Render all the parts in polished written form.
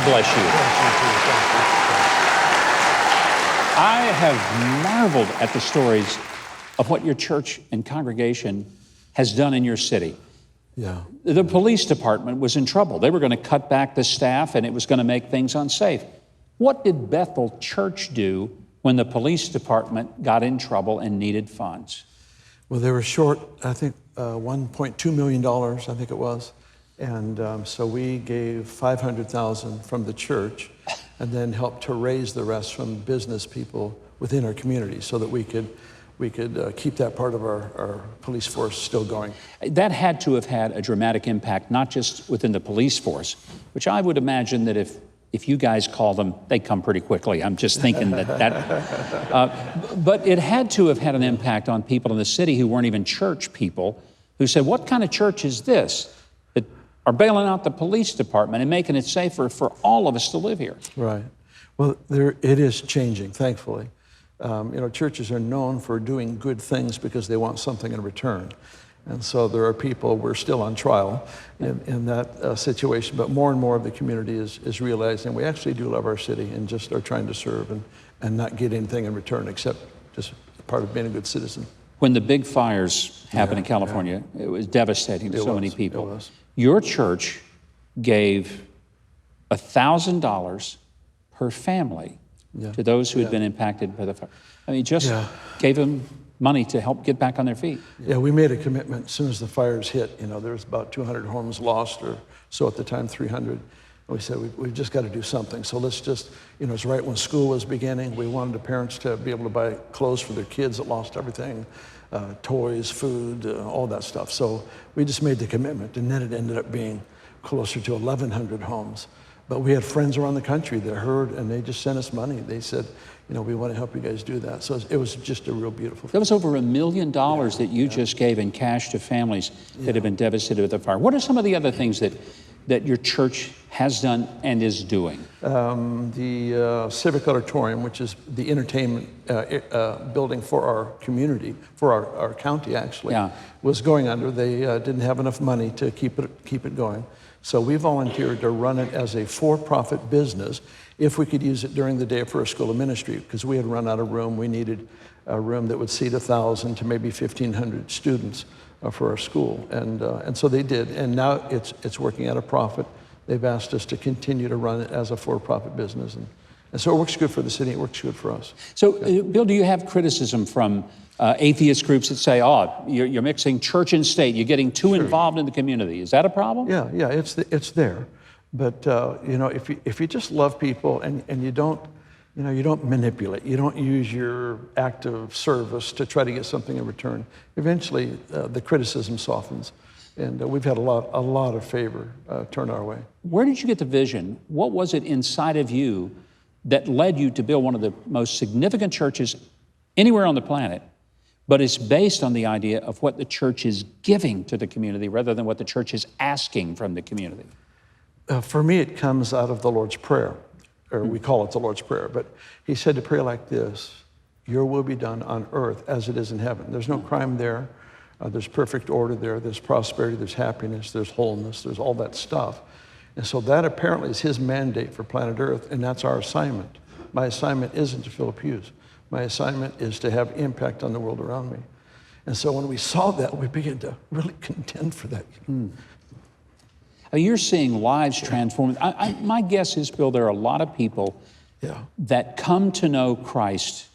bless you. I have marveled at the stories of what your church and congregation has done in your city. Yeah. The police department was in trouble. They were going to cut back the staff, and it was going to make things unsafe. What did Bethel Church do when the police department got in trouble and needed funds? Well, they were short, I think, $1.2 million, I think it was. And so we gave $500,000 from the church and then helped to raise the rest from business people within our community so that we could keep that part of our police force still going. That had to have had a dramatic impact, not just within the police force, which I would imagine that if you guys call them, they come pretty quickly. I'm just thinking but it had to have had an impact on people in the city who weren't even church people, who said, what kind of church is this that are bailing out the police department and making it safer for all of us to live here? Right. Well, it is changing, thankfully. Churches are known for doing good things because they want something in return. And so there are people, we're still on trial in that situation, but more and more of the community is realizing we actually do love our city and just are trying to serve and not get anything in return except just part of being a good citizen. When the big fires happened in California, it was devastating to so many people. It was. Your church gave $1,000 per family to those who had been impacted by the fire. I mean, just gave them money to help get back on their feet. Yeah, we made a commitment as soon as the fires hit. There was about 200 homes lost, or so at the time, 300. We said, we've just got to do something. So let's just, it's right when school was beginning. We wanted the parents to be able to buy clothes for their kids that lost everything, toys, food, all that stuff. So we just made the commitment, and then it ended up being closer to 1,100 homes. But we had friends around the country that heard, and they just sent us money. They said, we want to help you guys do that. So it was just a real beautiful thing. There was over $1 million that you just gave in cash to families that have been devastated with the fire. What are some of the other things that your church has done and is doing? The Civic Auditorium, which is the entertainment building for our community, for our county actually, was going under. They didn't have enough money to keep it going. So we volunteered to run it as a for-profit business if we could use it during the day for a school of ministry, because we had run out of room. We needed a room that would seat 1,000 to maybe 1,500 students for our school, and so they did. And now it's working at a profit. They've asked us to continue to run it as a for-profit business, and so it works good for the city. It works good for us. So, Bill, do you have criticism from atheist groups that say, you're mixing church and state, you're getting too involved in the community? Is that a problem? Yeah, it's there. But if you just love people and you don't manipulate, you don't use your act of service to try to get something in return, eventually the criticism softens. And we've had a lot of favor turn our way. Where did you get the vision? What was it inside of you that led you to build one of the most significant churches anywhere on the planet, but it's based on the idea of what the church is giving to the community rather than what the church is asking from the community? For me, it comes out of the Lord's Prayer, or we call it the Lord's Prayer, but he said to pray like this: your will be done on earth as it is in heaven. There's no crime there. There's perfect order there. There's prosperity, there's happiness, there's wholeness, there's all that stuff. And so that apparently is his mandate for planet Earth, and that's our assignment. My assignment isn't to fill pews. My assignment is to have impact on the world around me. And so when we saw that, we began to really contend for that. You're seeing lives transformed. My guess is, Bill, there are a lot of people that come to know Christ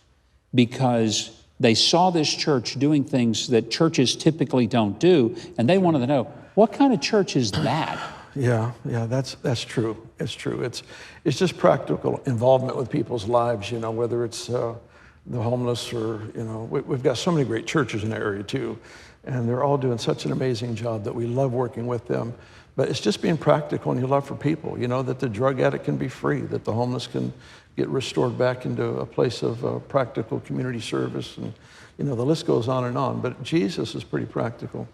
because they saw this church doing things that churches typically don't do, and they wanted to know, what kind of church is that? Yeah, that's true. It's true. It's just practical involvement with people's lives, whether it's the homeless or, we've got so many great churches in the area too, and they're all doing such an amazing job that we love working with them. But it's just being practical and your love for people, that the drug addict can be free, that the homeless can get restored back into a place of practical community service, and, the list goes on and on. But Jesus is pretty practical.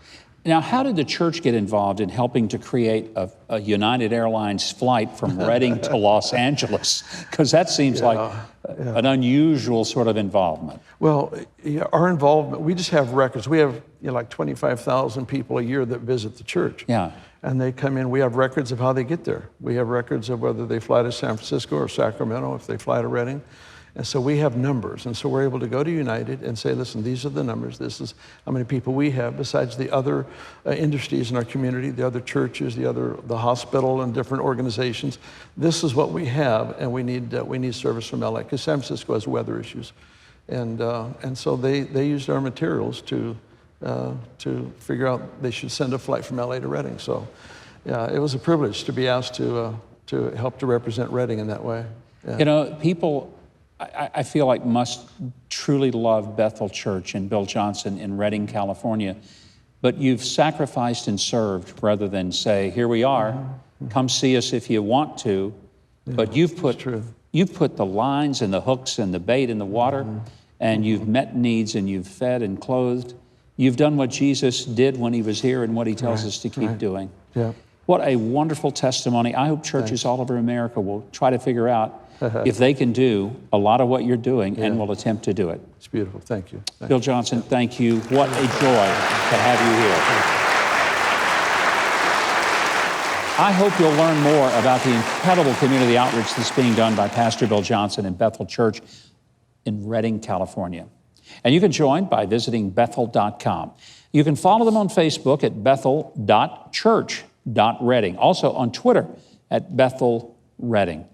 Now, how did the church get involved in helping to create a United Airlines flight from Reading to Los Angeles? Because that seems like an unusual sort of involvement. Well, our involvement, we just have records. We have like 25,000 people a year that visit the church. Yeah. and they come in. We have records of how they get there. We have records of whether they fly to San Francisco or Sacramento, if they fly to Redding. And so we have numbers. And so we're able to go to United and say, listen, these are the numbers. This is how many people we have besides the other industries in our community, the other churches, the hospital and different organizations. This is what we have, and we need service from LA, because San Francisco has weather issues. And so they used our materials to figure out they should send a flight from LA to Redding. So yeah, it was a privilege to be asked to help to represent Redding in that way. Yeah. You know, people, I feel like, must truly love Bethel Church and Bill Johnson in Redding, California. But you've sacrificed and served rather than say, here we are, come see us if you want to. Yeah, but you've put the lines and the hooks and the bait in the water, and you've met needs, and you've fed and clothed. You've done what Jesus did when he was here and what he tells us to keep doing. Yeah. What a wonderful testimony. I hope churches all over America will try to figure out if they can do a lot of what you're doing, and will attempt to do it. It's beautiful. Thank you. Bill Johnson, thank you. What a joy to have you here. I hope you'll learn more about the incredible community outreach that's being done by Pastor Bill Johnson in Bethel Church in Redding, California. And you can join by visiting Bethel.com. You can follow them on Facebook at Bethel.church.Redding. Also on Twitter at Bethel Redding.